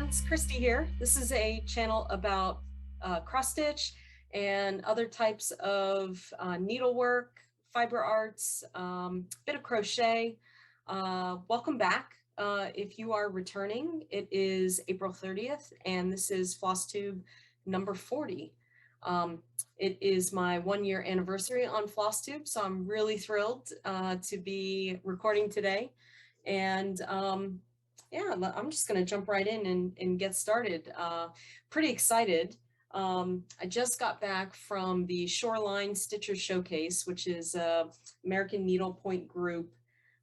it's Christy here. This is a channel about cross stitch and other types of needlework, fiber arts, bit of crochet. Welcome back. If you are returning, it is April 30th, and this is Floss Tube number 40. It is my 1-year anniversary on Floss Tube, so I'm really thrilled to be recording today. And yeah, I'm just going to jump right in and get started. Pretty excited. I just got back from the Shoreline Stitcher Showcase, which is American Needlepoint Group,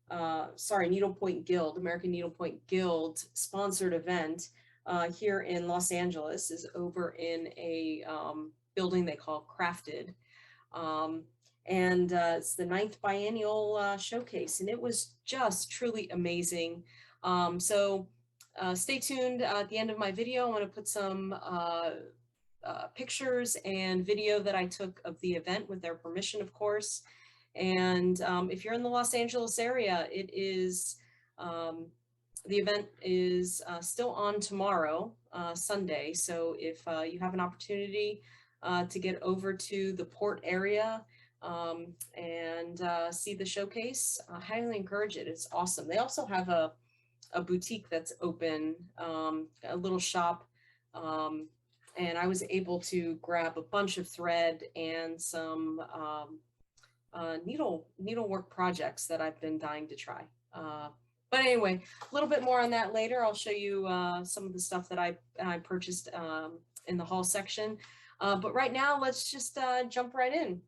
Needlepoint Guild, American Needlepoint Guild sponsored event here in Los Angeles. Is over in a building they call Crafted. And it's the 9th biennial showcase, and it was just truly amazing. So stay tuned at the end of my video. I want to put some pictures and video that I took of the event with their permission, of course. And if you're in the Los Angeles area, it is, the event is still on tomorrow, Sunday. So if you have an opportunity to get over to the port area and see the showcase, I highly encourage it. It's awesome. They also have a boutique that's open, a little shop, and I was able to grab a bunch of thread and some needlework projects that I've been dying to try. But anyway, a little bit more on that later. I'll show you some of the stuff that I purchased in the haul section. But right now, let's just jump right in.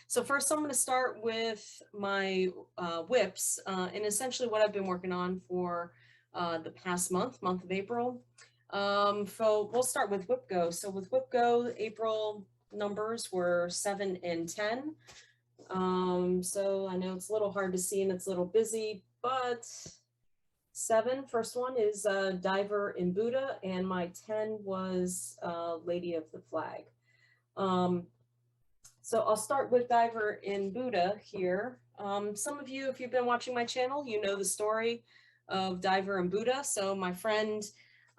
So first I'm going to start with my WIPs and essentially what I've been working on for the past month of April. So we'll start with WIPGO. So with WIPGO, April numbers were 7 and 10. So I know it's a little hard to see and it's a little busy, but 7, first one is Diver in Buddha, and my 10 was Lady of the Flag. So I'll start with Diver in Buddha here. Some of you, if you've been watching my channel, you know the story of Diver in Buddha. So my friend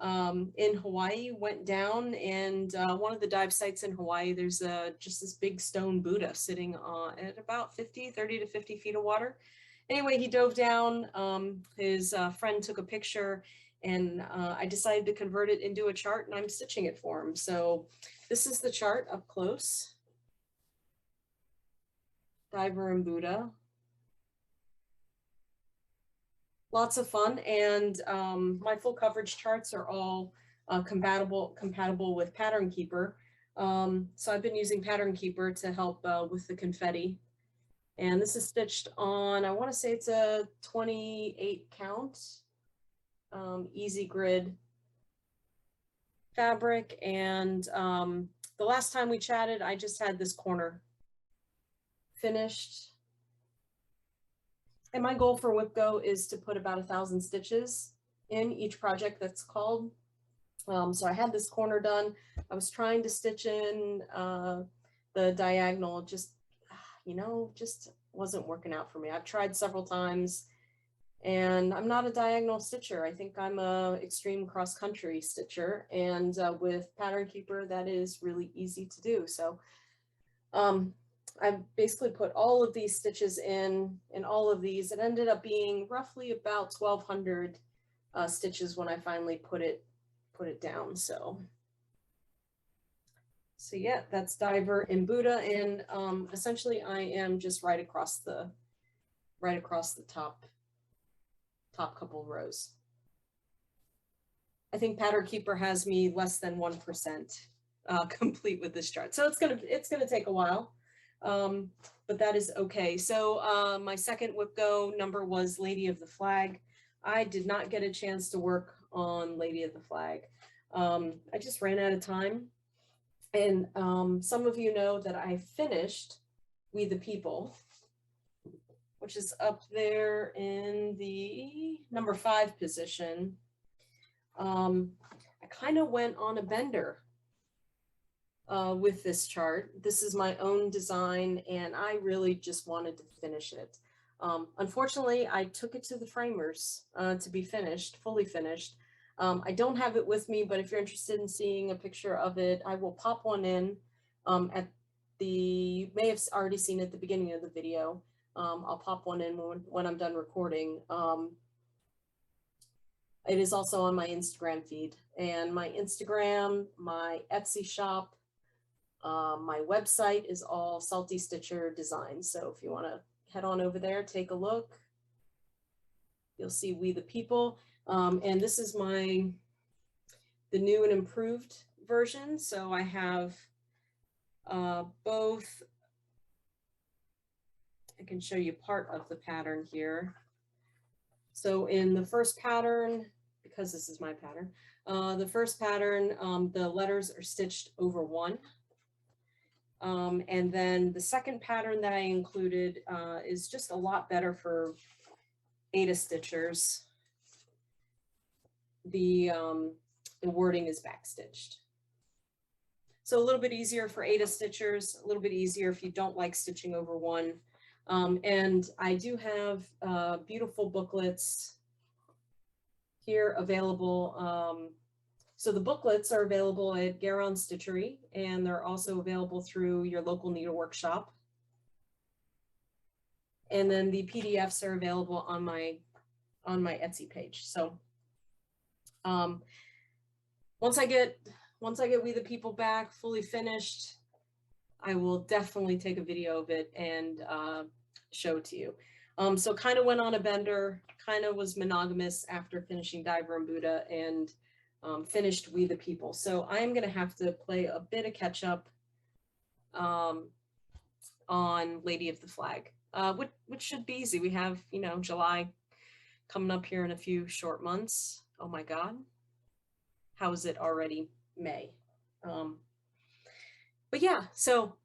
in Hawaii went down, and one of the dive sites in Hawaii, there's just this big stone Buddha sitting at about 30 to 50 feet of water. Anyway, he dove down, his friend took a picture, and I decided to convert it into a chart, and I'm stitching it for him. So this is the chart up close. Diver in Buddha. Lots of fun, and my full coverage charts are all compatible with Pattern Keeper. So I've been using Pattern Keeper to help with the confetti. And this is stitched on, I want to say it's a 28 count easy grid fabric. And the last time we chatted, I just had this corner finished. And my goal for WIPGO is to put about 1,000 stitches in each project that's called. So I had this corner done. I was trying to stitch in the diagonal, just, you know, just wasn't working out for me. I've tried several times, and I'm not a diagonal stitcher. I think I'm a extreme cross-country stitcher, and with Pattern Keeper, that is really easy to do. So I basically put all of these stitches in all of these. It ended up being roughly about 1,200 stitches when I finally put it down. So yeah, that's Diver in Buddha, and essentially I am just right across the top couple rows. I think Pattern Keeper has me less than 1% complete with this chart, so it's gonna take a while. But that is okay. So my second WIPGO number was Lady of the Flag. I did not get a chance to work on Lady of the Flag. I just ran out of time. And some of you know that I finished We the People, which is up there in the number 5 position. I kind of went on a bender with this chart. This is my own design, and I really just wanted to finish it. Unfortunately, I took it to the framers to be finished, fully finished. I don't have it with me, but if you're interested in seeing a picture of it, I will pop one in you may have already seen it at the beginning of the video. I'll pop one in when I'm done recording. It is also on my Instagram feed, and my Instagram, my Etsy shop, my website is all Salty Stitcher designs. So if you want to head on over there, take a look. You'll see We the People. And this is the new and improved version. So I have both. I can show you part of the pattern here. So in the first pattern, because this is my pattern, the first pattern, the letters are stitched over one. And then the second pattern that I included is just a lot better for Ada stitchers. The wording is backstitched. So a little bit easier for Ada stitchers, a little bit easier if you don't like stitching over one. And I do have beautiful booklets here available. So the booklets are available at Garon Stitchery, and they're also available through your local needlework shop. And then the PDFs are available on my Etsy page. So once I get We the People back fully finished, I will definitely take a video of it and show it to you. So kind of went on a bender, kind of was monogamous after finishing Diver and Buddha, and finished We the People. So I'm going to have to play a bit of catch up on Lady of the Flag, which should be easy. We have, you know, July coming up here in a few short months. Oh my God. How is it already May? But yeah, so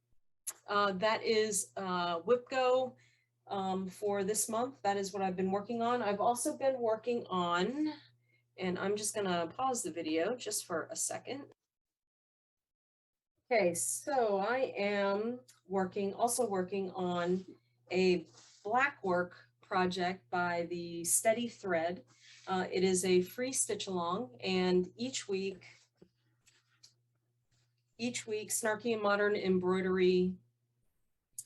that is WIPGO for this month. That is what I've been working on. I've also been working on, and I'm just gonna pause the video just for a second. Okay, so I am also working on a black work project by the Steady Thread. It is a free stitch along, and each week Snarky and Modern Embroidery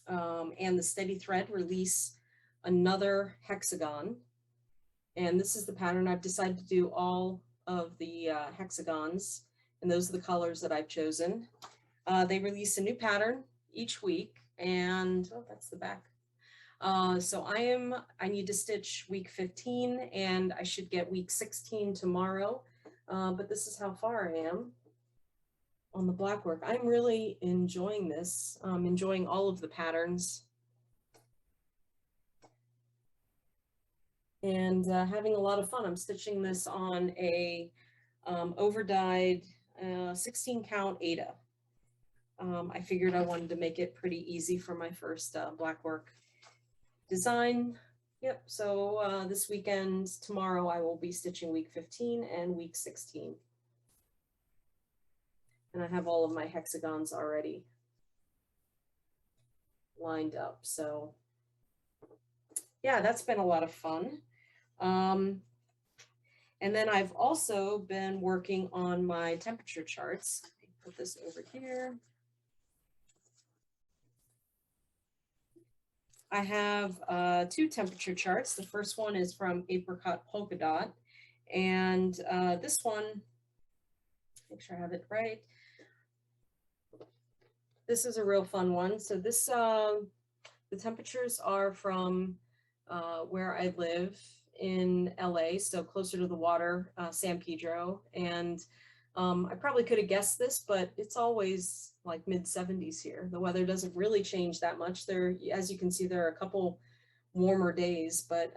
and the Steady Thread release another hexagon. And this is the pattern. I've decided to do all of the hexagons, and those are the colors that I've chosen. They release a new pattern each week, and oh, that's the back. So I need to stitch week 15, and I should get week 16 tomorrow. But this is how far I am on the black work. I'm really enjoying this. Enjoying all of the patterns, and having a lot of fun. I'm stitching this on a over-dyed 16 count Ada. I figured I wanted to make it pretty easy for my first black work design. Yep, so this weekend, tomorrow, I will be stitching week 15 and week 16. And I have all of my hexagons already lined up. So yeah, that's been a lot of fun. And then I've also been working on my temperature charts. Put this over here. I have 2 temperature charts. The first one is from Apricot Polkadot, and this one, make sure I have it right. This is a real fun one. So this, the temperatures are from where I live in LA, so closer to the water, San Pedro. And I probably could have guessed this, but it's always like mid-70s here. The weather doesn't really change that much. There, as you can see, there are a couple warmer days, but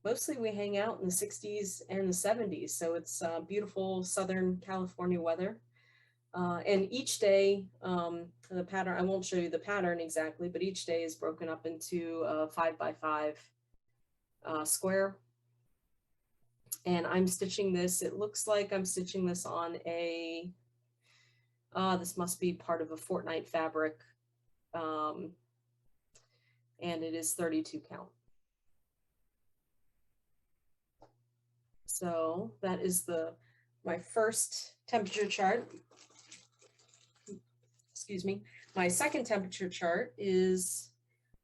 mostly we hang out in the 60s and the 70s. So it's beautiful Southern California weather. And each day, the pattern, I won't show you the pattern exactly, but each day is broken up into a 5x5 square. And I'm stitching this, it looks like I'm stitching this on a, this must be part of a Fortnite fabric. And it is 32 count. So that is my first temperature chart. Excuse me. My second temperature chart is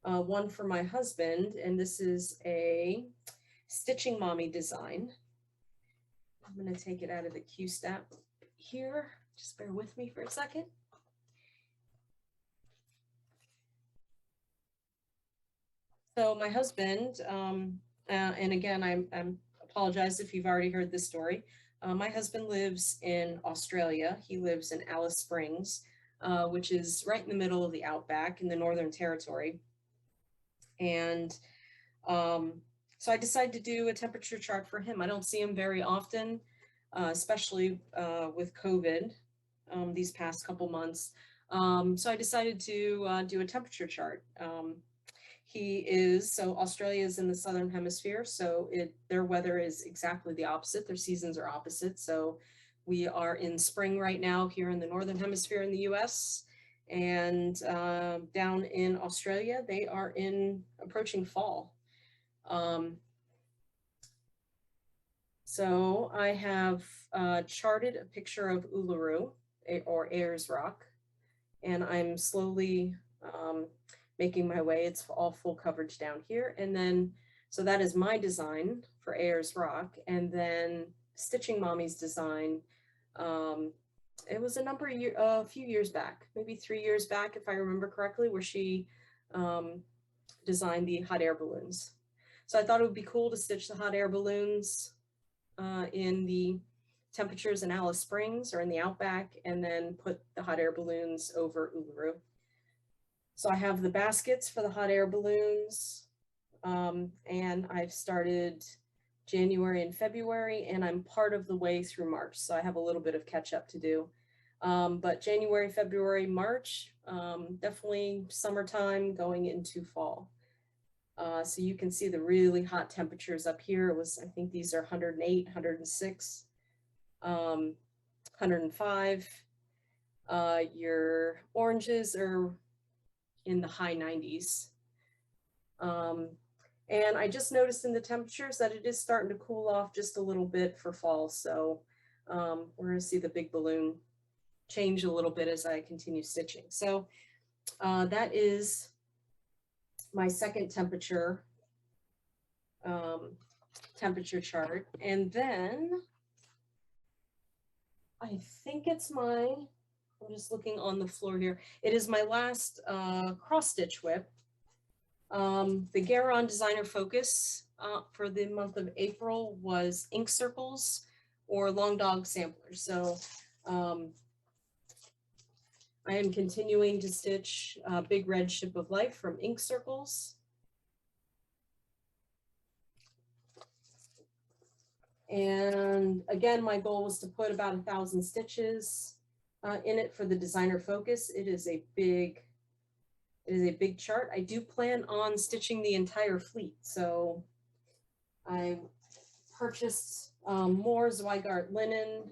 one for my husband, and this is a Stitching Mommy design. I'm going to take it out of the Q step here. Just bear with me for a second. So my husband, and again, I'm apologize if you've already heard this story. My husband lives in Australia. He lives in Alice Springs, which is right in the middle of the outback in the Northern Territory. And so I decided to do a temperature chart for him. I don't see him very often, especially with COVID these past couple months. So I decided to do a temperature chart. So Australia is in the Southern Hemisphere, so their weather is exactly the opposite. Their seasons are opposite. So we are in spring right now here in the Northern Hemisphere in the US, and down in Australia, they are approaching fall. So I have charted a picture of Ularu, or Ayers Rock, and I'm slowly making my way. It's all full coverage down here. And then, so that is my design for Ayers Rock. And then Stitching Mommy's design, it was a few years back, maybe 3 years back, if I remember correctly, where she designed the hot air balloons. So I thought it would be cool to stitch the hot air balloons in the temperatures in Alice Springs or in the outback, and then put the hot air balloons over Ularu. So I have the baskets for the hot air balloons, and I've started January and February, and I'm part of the way through March. So I have a little bit of catch up to do. But January, February, March, definitely summertime going into fall. So you can see the really hot temperatures up here. I think these are 108, 106, 105. Your oranges are in the high 90s. And I just noticed in the temperatures that it is starting to cool off just a little bit for fall. So we're going to see the big balloon change a little bit as I continue stitching. So that is my second temperature chart. And then I think I'm just looking on the floor here. It is my last cross stitch whip. The Garon Designer Focus for the month of April was ink circles or long dog samplers. So I am continuing to stitch Big Red Ship of Life from ink circles. And again, my goal was to put about 1,000 stitches in it for the Designer Focus. It is a big chart. I do plan on stitching the entire fleet. So I purchased more Zweigart linen,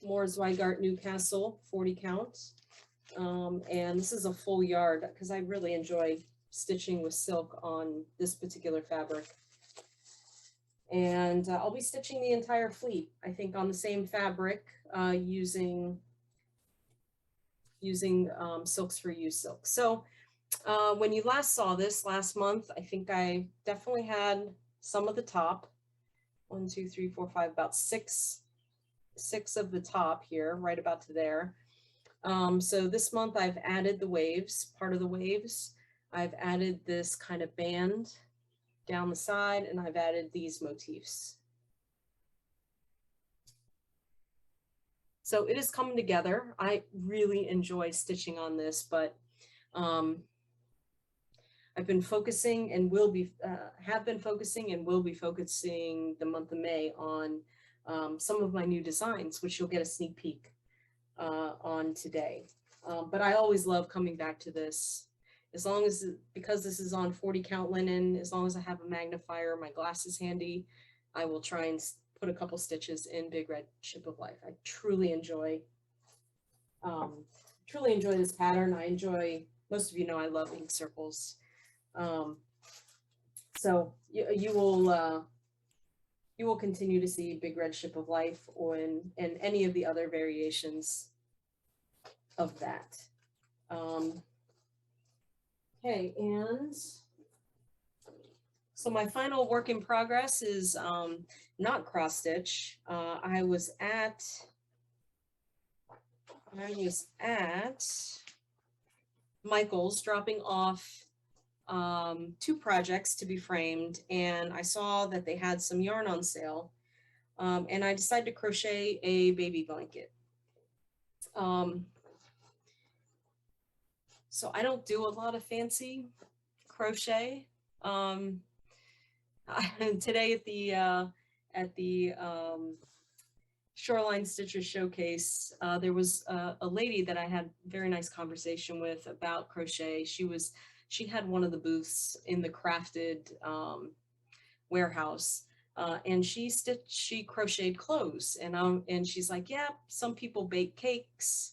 more Zweigart Newcastle 40 count. And this is a full yard because I really enjoy stitching with silk on this particular fabric. And I'll be stitching the entire fleet, I think, on the same fabric using Silks for You silk. So when you last saw this last month, I think I definitely had some of the top. 1, 2, 3, 4, 5, about six of the top here, right about to there. So this month I've added the waves, part of the waves. I've added this kind of band down the side, and I've added these motifs. So it is coming together. I really enjoy stitching on this, but I've been focusing and have been focusing and will be focusing the month of May on some of my new designs, which you'll get a sneak peek on today. But I always love coming back to this, because this is on 40 count linen, as long as I have a magnifier, my glasses handy, I will try and put a couple stitches in Big Red Ship of Life. I truly enjoy this pattern. Most of you know I love ink circles. So you will you will continue to see Big Red Ship of Life and any of the other variations of that. Okay, and so my final work in progress is not cross stitch. I was at Michael's dropping off 2 projects to be framed, and I saw that they had some yarn on sale, and I decided to crochet a baby blanket. So I don't do a lot of fancy crochet. Today at the Shoreline Stitcher Showcase, there was a lady that I had very nice conversation with about crochet. She had one of the booths in the crafted warehouse, and she crocheted clothes, and she's like, yeah, some people bake cakes,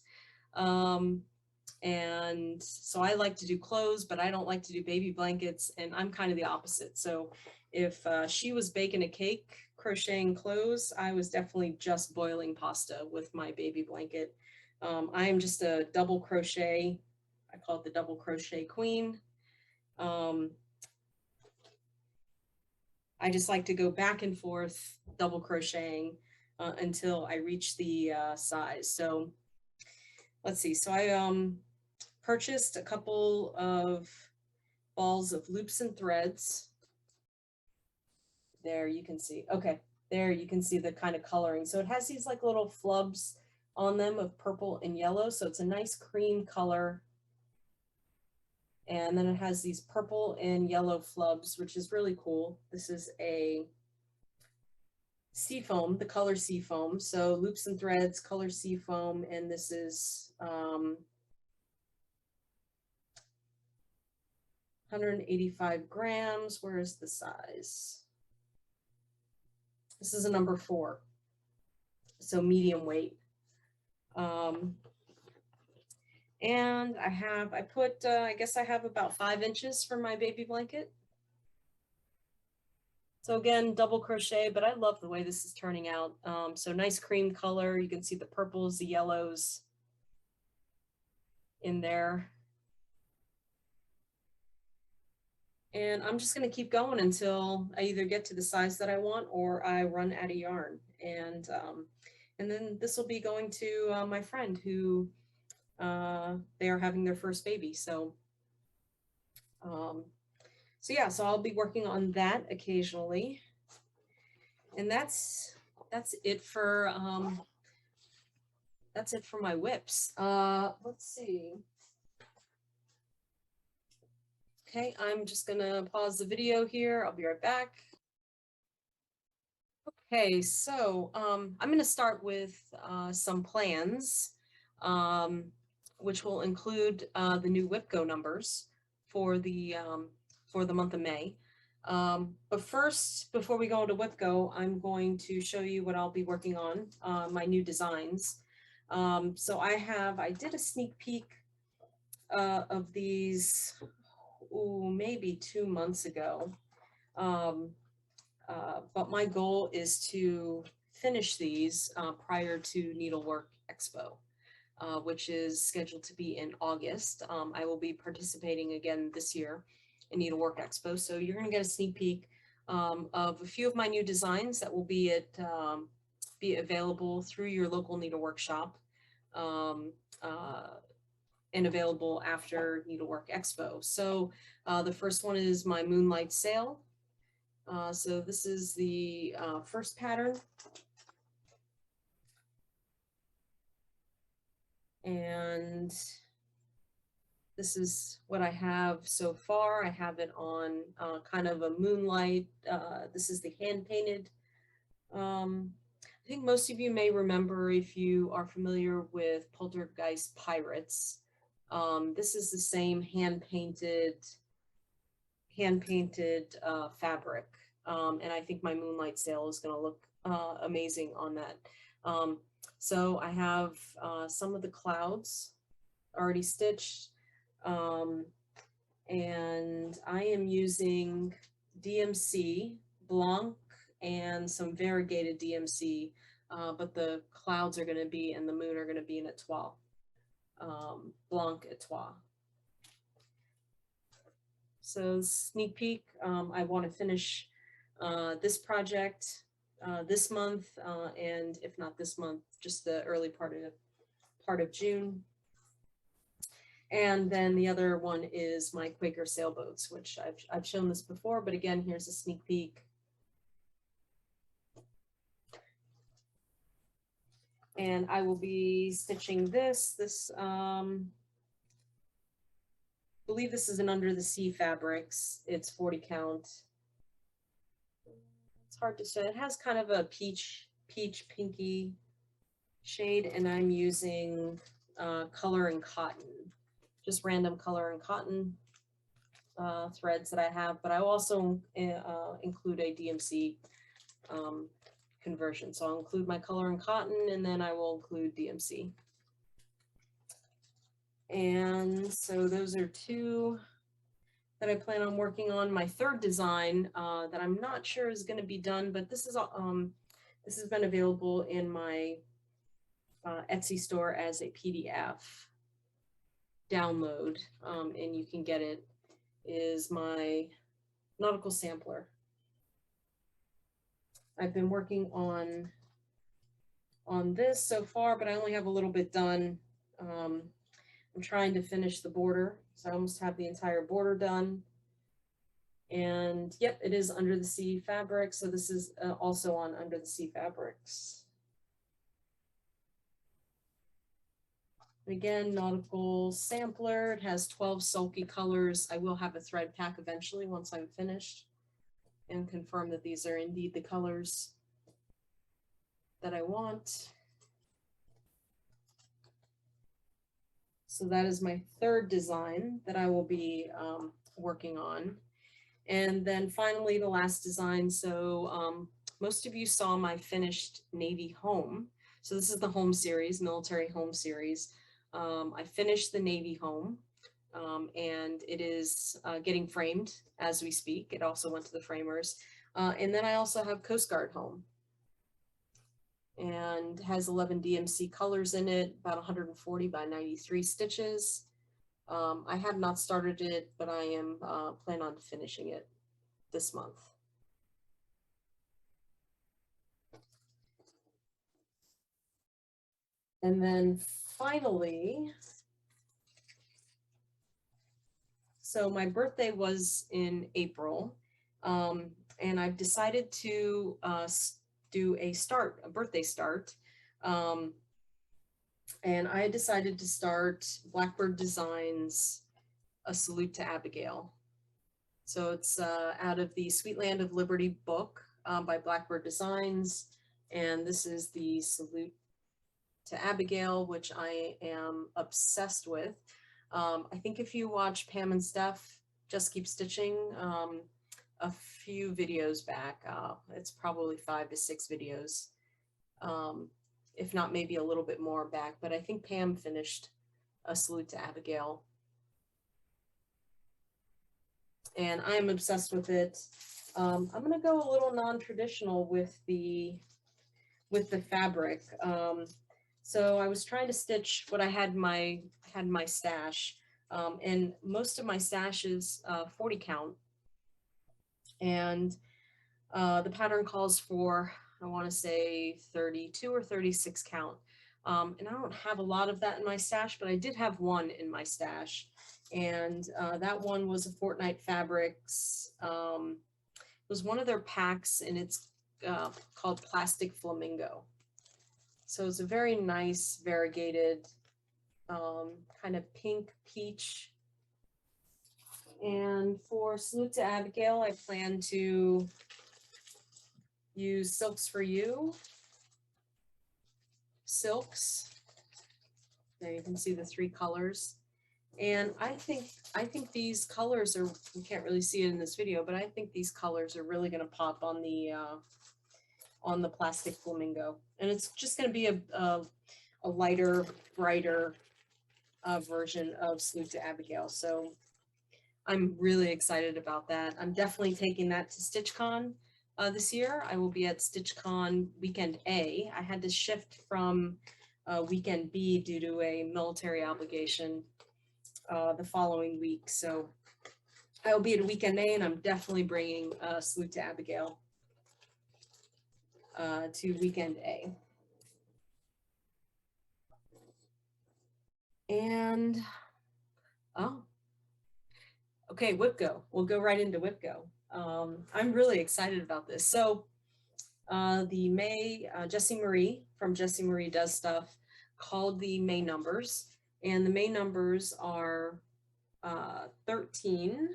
and so I like to do clothes, but I don't like to do baby blankets, and I'm kind of the opposite. So if she was baking a cake, crocheting clothes, I was definitely just boiling pasta with my baby blanket. I am just a double crochet. I call it the double crochet queen. I just like to go back and forth double crocheting until I reach the size. So let's see. So I purchased a couple of balls of loops and threads. There you can see, okay, there you can see the kind of coloring. So it has these like little flubs on them of purple and yellow. So it's a nice cream color. And then it has these purple and yellow flubs, which is really cool. This is a seafoam, the color seafoam. So loops and threads, color seafoam, and this is 185 grams. Where is the size? This is a number 4, so medium weight. And I guess I have about 5 inches for my baby blanket. So again, double crochet, but I love the way this is turning out. So nice cream color. You can see the purples, the yellows in there. And I'm just going to keep going until I either get to the size that I want or I run out of yarn. And then this will be going to my friend who they are having their first baby. So yeah, so I'll be working on that occasionally. And that's it for my whips. Let's see. Okay, I'm just gonna pause the video here. I'll be right back. Okay, so I'm gonna start with some plans, which will include the new WIPGO numbers for the month of May. But first, before we go into WIPGO, I'm going to show you what I'll be working on, my new designs. So I did a sneak peek of these, maybe 2 months ago. But my goal is to finish these prior to Needlework Expo, which is scheduled to be in August. I will be participating again this year in Needlework Expo, so you're going to get a sneak peek of a few of my new designs that will be available through your local needlework shop. And available after Needlework Expo. So the first one is my Moonlight Sale. So this is the first pattern. And this is what I have so far. I have it on kind of a moonlight. This is the hand painted. I think most of you may remember, if you are familiar with Poltergeist Pirates, this is the same hand painted fabric, and I think my Moonlight Sale is going to look amazing on that. So I have some of the clouds already stitched, and I am using DMC Blanc and some variegated DMC, but the clouds are going to be and the moon are going to be in Etoile, Blanc Etoile. So sneak peek, I want to finish this project this month, and if not this month, just the early part of June. And then the other one is my Quaker Sailboats, which I've shown this before, but again, here's a sneak peek. And I will be stitching this. I believe this is an Under the Sea Fabrics. It's 40 count. It's hard to say. It has kind of a peach pinky shade, and I'm using color and cotton, just random color and cotton threads that I have, but I will also include a DMC conversion. So I'll include my color and cotton, and then I will include DMC. And so those are two that I plan on working on. My third design that I'm not sure is going to be done, but this has been available in my Etsy store as a PDF download, and you can get it, is my Nautical Sampler. I've been working on this so far, but I only have a little bit done. I'm trying to finish the border, so I almost have the entire border done. And yep, it is Under the Sea Fabric, so this is also on Under the Sea Fabrics. Again, Nautical Sampler. It has 12 sulky colors. I will have a thread pack eventually once I'm finished and confirm that these are indeed the colors that I want. So that is my third design that I will be working on. And then finally, the last design. So most of you saw my finished Navy home. So this is the home series, military home series. I finished the Navy home, and it is getting framed as we speak. It also went to the framers. And then I also have Coast Guard home, and has 11 DMC colors in it, about 140 by 93 stitches. I have not started it, but I am plan on finishing it this month. And then finally, so my birthday was in April, and I've decided to do a birthday start. And I decided to start Blackbird Designs, A Salute to Abigail. So it's out of the Sweet Land of Liberty book by Blackbird Designs. And this is the Salute to Abigail, which I am obsessed with. I think if you watch Pam and Steph Just Keep Stitching a few videos back, it's probably 5 to 6 videos. If not maybe a little bit more back, but I think Pam finished A Salute to Abigail. And I am obsessed with it. I'm gonna go a little non-traditional with the fabric. So I was trying to stitch what I had my stash, and most of my stash is 40 count. And the pattern calls for, I want to say 32 or 36 count. And I don't have a lot of that in my stash, but I did have one in my stash. And that one was a Fortnite Fabrics. It was one of their packs, and it's called Plastic Flamingo. So it's a very nice variegated kind of pink peach. And for Salute to Abigail, I plan to use Silks for You. Silks. There you can see the 3 colors. And I think these colors are, you can't really see it in this video, but I think these colors are really going to pop on the Plastic Flamingo. And it's just going to be a lighter, brighter version of Salute to Abigail. So I'm really excited about that. I'm definitely taking that to StitchCon. this year. I will be at StitchCon Weekend A. I had to shift from Weekend B due to a military obligation the following week. So I will be at Weekend A, and I'm definitely bringing Salute to Abigail to Weekend A. And, oh, okay, WIPGO. We'll go right into WIPGO. I'm really excited about this. So the May, Jessie Marie from Jessie Marie Does Stuff called the May numbers, and the May numbers are 13,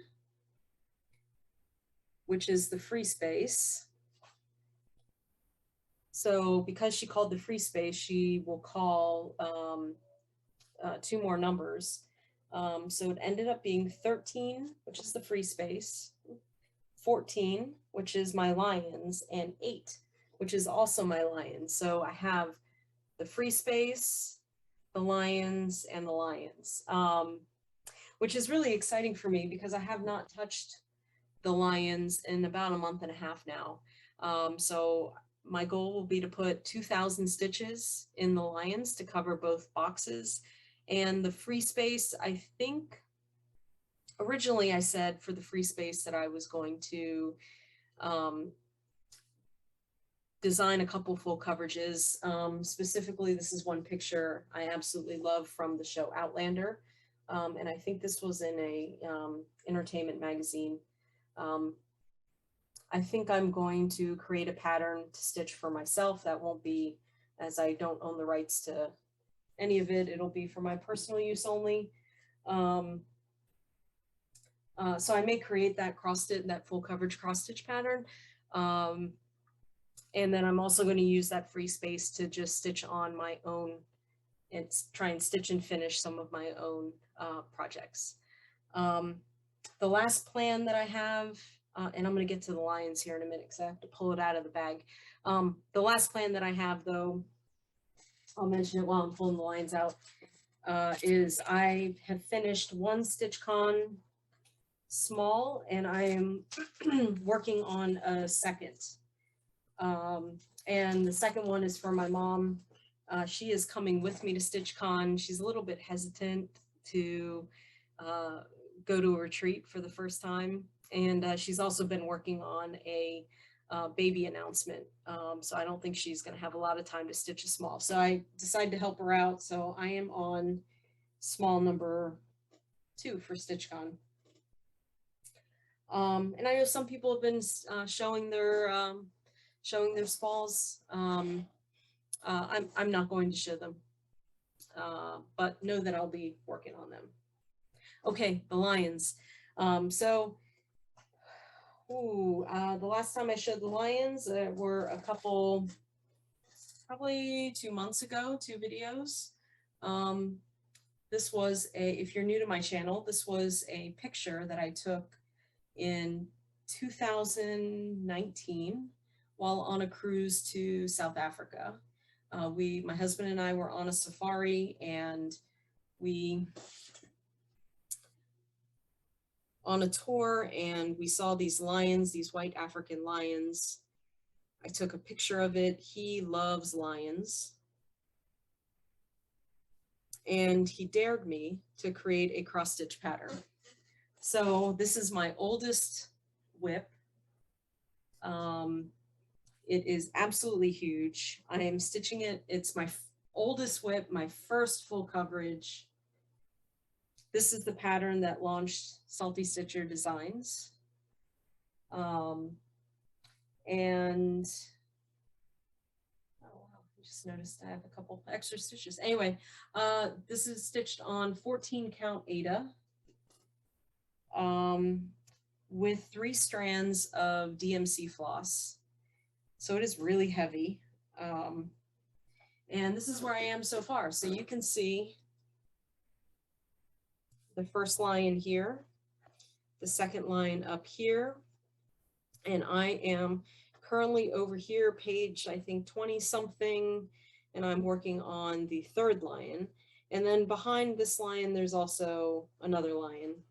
which is the free space. So because she called the free space, she will call 2 more numbers. So it ended up being 13, which is the free space, 14, which is my lions, and 8, which is also my lions. So I have the free space, the lions, and the lions, which is really exciting for me because I have not touched the lions in about a month and a half now. So my goal will be to put 2,000 stitches in the lions to cover both boxes. And the free space, I think originally I said for the free space that I was going to design a couple full coverages. Specifically, this is one picture I absolutely love from the show Outlander. And I think this was in a entertainment magazine. I think I'm going to create a pattern to stitch for myself. That won't be, as I don't own the rights to any of it, it'll be for my personal use only. So I may create that that full coverage cross stitch pattern. And then I'm also going to use that free space to just stitch on my own and try and stitch and finish some of my own projects. The last plan that I have, and I'm going to get to the lions here in a minute because I have to pull it out of the bag. The last plan that I have, though, I'll mention it while I'm pulling the lions out, is I have finished one StitchCon small, and I am working on a second. And the second one is for my mom. She is coming with me to StitchCon. She's a little bit hesitant to go to a retreat for the first time. And she's also been working on a baby announcement. So I don't think she's going to have a lot of time to stitch a small. So I decided to help her out. So I am on small number 2 for StitchCon. And I know some people have been showing their smalls. I'm not going to show them, but know that I'll be working on them. Okay, the lions. The last time I showed the lions were a couple, probably 2 months ago, 2 videos. This was if you're new to my channel, this was a picture that I took in 2019 while on a cruise to South Africa. My husband and I were on a safari, and on a tour, and we saw these lions, these white African lions. I took a picture of it. He loves lions. And he dared me to create a cross stitch pattern. So this is my oldest whip. It is absolutely huge. I am stitching it. It's my oldest whip, my first full coverage. This is the pattern that launched Salty Stitcher Designs. And oh wow, I just noticed I have a couple extra stitches. Anyway, this is stitched on 14 count Aida with 3 strands of DMC floss. So it is really heavy. And this is where I am so far. So you can see the first line here, the second line up here, and I am currently over here, page, I think 20 something, and I'm working on the 3rd lion. And then behind this lion, there's also another lion.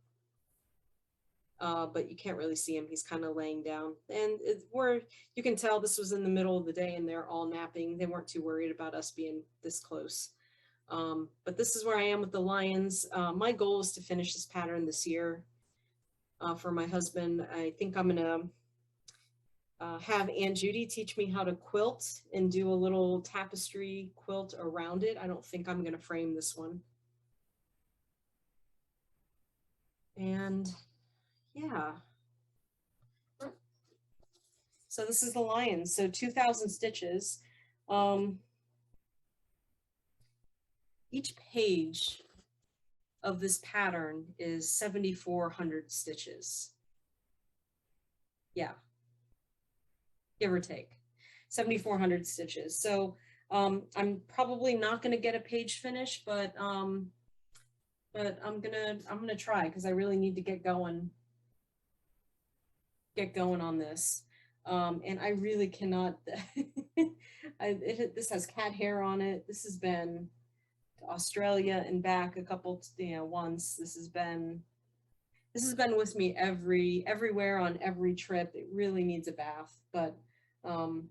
but you can't really see him. He's kind of laying down. And you can tell this was in the middle of the day and they're all napping. They weren't too worried about us being this close. But this is where I am with the lions. My goal is to finish this pattern this year. For my husband, I think I'm gonna have Aunt Judy teach me how to quilt and do a little tapestry quilt around it. I don't think I'm gonna frame this one. And yeah. So this is the lions. So 2,000 stitches. Each page of this pattern is 7,400 stitches. Yeah, give or take 7,400 stitches. So I'm probably not going to get a page finish, but I'm gonna try because I really need to get going on this. And I really cannot. This has cat hair on it. This has been to Australia and back a couple, once. This has been with me everywhere on every trip. It really needs a bath, but I'm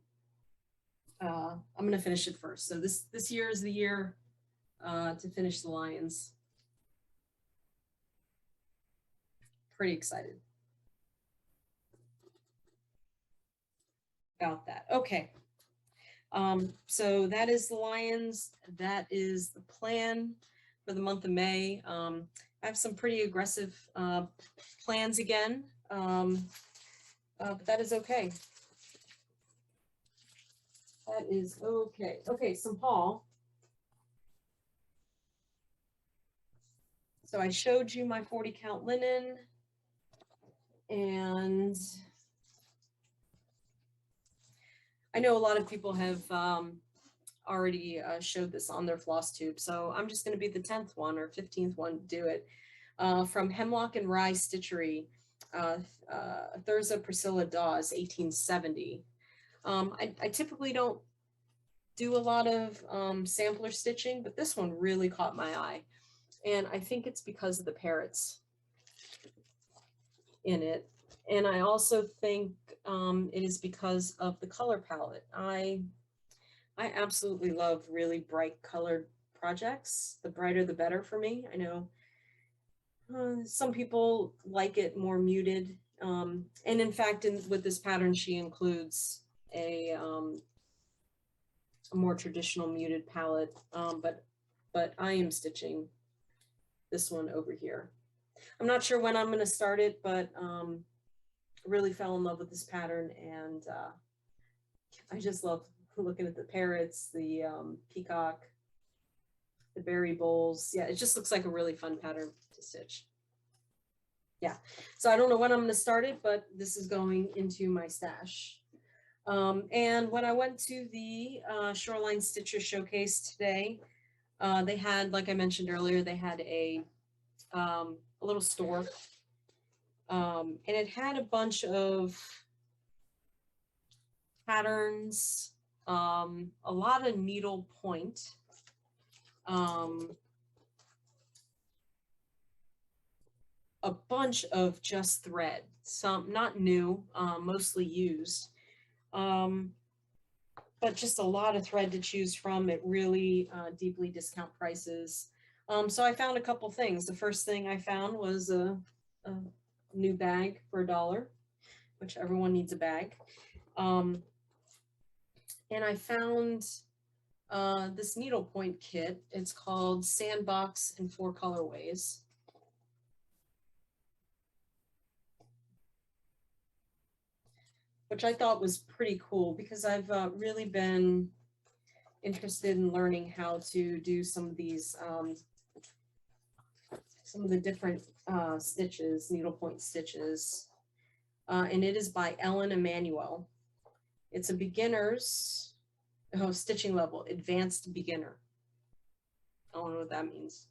gonna finish it first. So this year is the year to finish the lions. Pretty excited about that. Okay. So that is the lions. That is the plan for the month of May. I have some pretty aggressive plans again, but that is okay. That is okay. Okay, some haul. So I showed you my 40 count linen, and I know a lot of people have already showed this on their floss tube, so I'm just going to be the 10th one or 15th one to do it. From Hemlock and Rye Stitchery, Thurza Priscilla Dawes, 1870. I typically don't do a lot of sampler stitching, but this one really caught my eye. And I think it's because of the parrots in it. And I also think it is because of the color palette. I absolutely love really bright colored projects. The brighter, the better for me. I know some people like it more muted. And in fact, with this pattern, she includes a more traditional muted palette. But I am stitching this one over here. I'm not sure when I'm going to start it, but really fell in love with this pattern, and I just love looking at the parrots, the peacock, the berry bowls. Yeah, it just looks like a really fun pattern to stitch. Yeah, so I don't know when I'm going to start it, but this is going into my stash. And when I went to the Shoreline Stitcher Showcase today, they had, like I mentioned earlier, they had a little store, and it had a bunch of patterns, a lot of needlepoint, a bunch of just thread, some not new, mostly used, but just a lot of thread to choose from at really deeply discount prices. So I found a couple things. The first thing I found was a new bag for $1, which everyone needs a bag. And I found this needlepoint kit. It's called Sandbox in 4 colorways. Which I thought was pretty cool because I've really been interested in learning how to do some of these, some of the different stitches, needlepoint stitches. And it is by Ellen Emanuel. It's a beginner's stitching level, advanced beginner. I don't know what that means.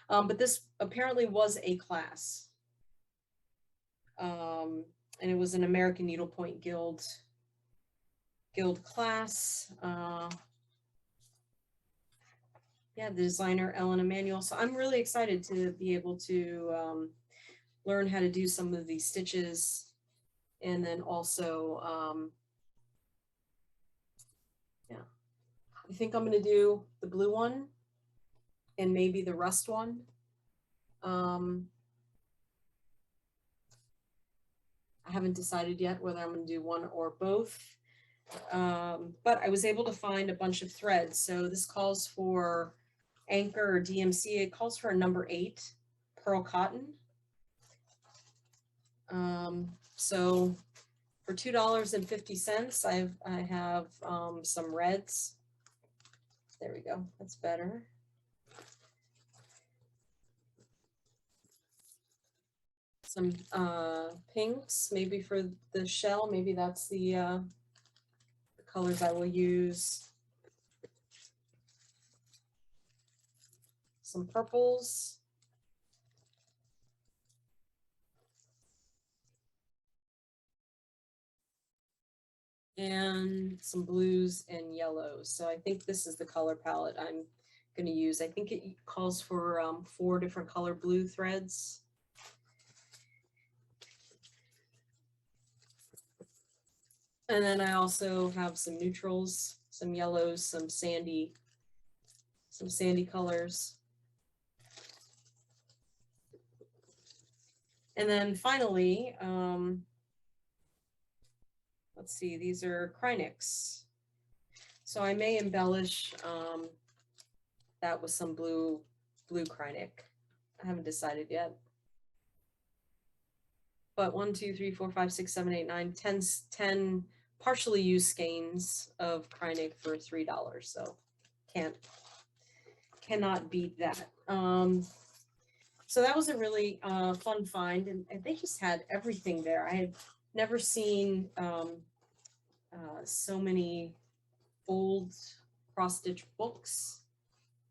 But this apparently was a class. And it was an American Needlepoint Guild class. Yeah, the designer Ellen Emanuel. So I'm really excited to be able to learn how to do some of these stitches. And then also, yeah, I think I'm going to do the blue one and maybe the rust one. I haven't decided yet whether I'm going to do one or both. But I was able to find a bunch of threads. So this calls for Anchor or DMC. It calls for a number 8 pearl cotton. So for $2.50, I have some reds. There we go. That's better. Some pinks, maybe for the shell. Maybe that's the colors I will use. Some purples. And some blues and yellows. So I think this is the color palette I'm going to use. I think it calls for 4 different color blue threads. And then I also have some neutrals, some yellows, some sandy colors. And then finally, let's see, these are Krynics. So I may embellish that with some blue Krynic. I haven't decided yet. But 1, 2, 3, 4, 5, 6, 7, 8, 9, 10 partially used skeins of Krynic for $3. So cannot beat that. So that was a really fun find, and they just had everything there. I had never seen so many old cross-stitch books.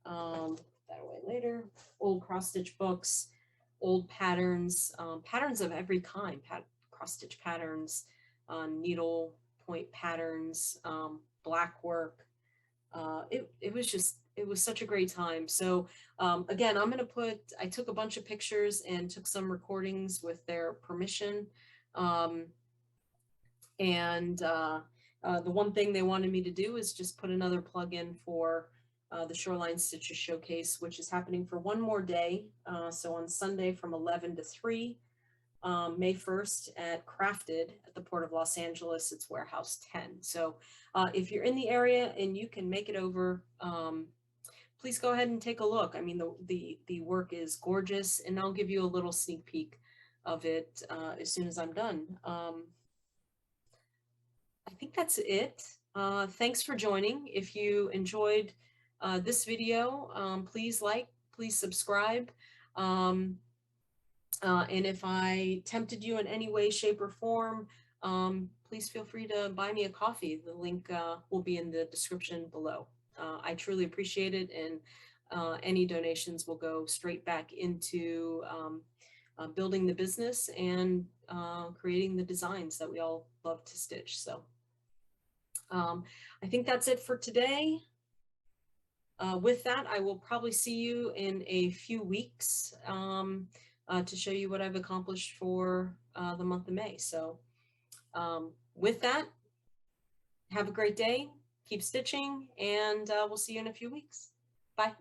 That away later. Old cross-stitch books, old patterns, patterns of every kind, cross-stitch patterns, needle point patterns, black work. It was such a great time. So again, I took a bunch of pictures and took some recordings with their permission. The one thing they wanted me to do is just put another plug in for the Shoreline Stitches Showcase, which is happening for one more day. So on Sunday from 11 to 3, May 1st at Crafted at the Port of Los Angeles. It's Warehouse 10. So if you're in the area and you can make it over, please go ahead and take a look. I mean, the work is gorgeous, and I'll give you a little sneak peek of it as soon as I'm done. I think that's it. Thanks for joining. If you enjoyed this video, please like, please subscribe. And if I tempted you in any way, shape, or form, please feel free to buy me a coffee. The link will be in the description below. I truly appreciate it, and any donations will go straight back into building the business and creating the designs that we all love to stitch. So I think that's it for today. With that, I will probably see you in a few weeks to show you what I've accomplished for the month of May. So with that, have a great day, keep stitching, and we'll see you in a few weeks. Bye.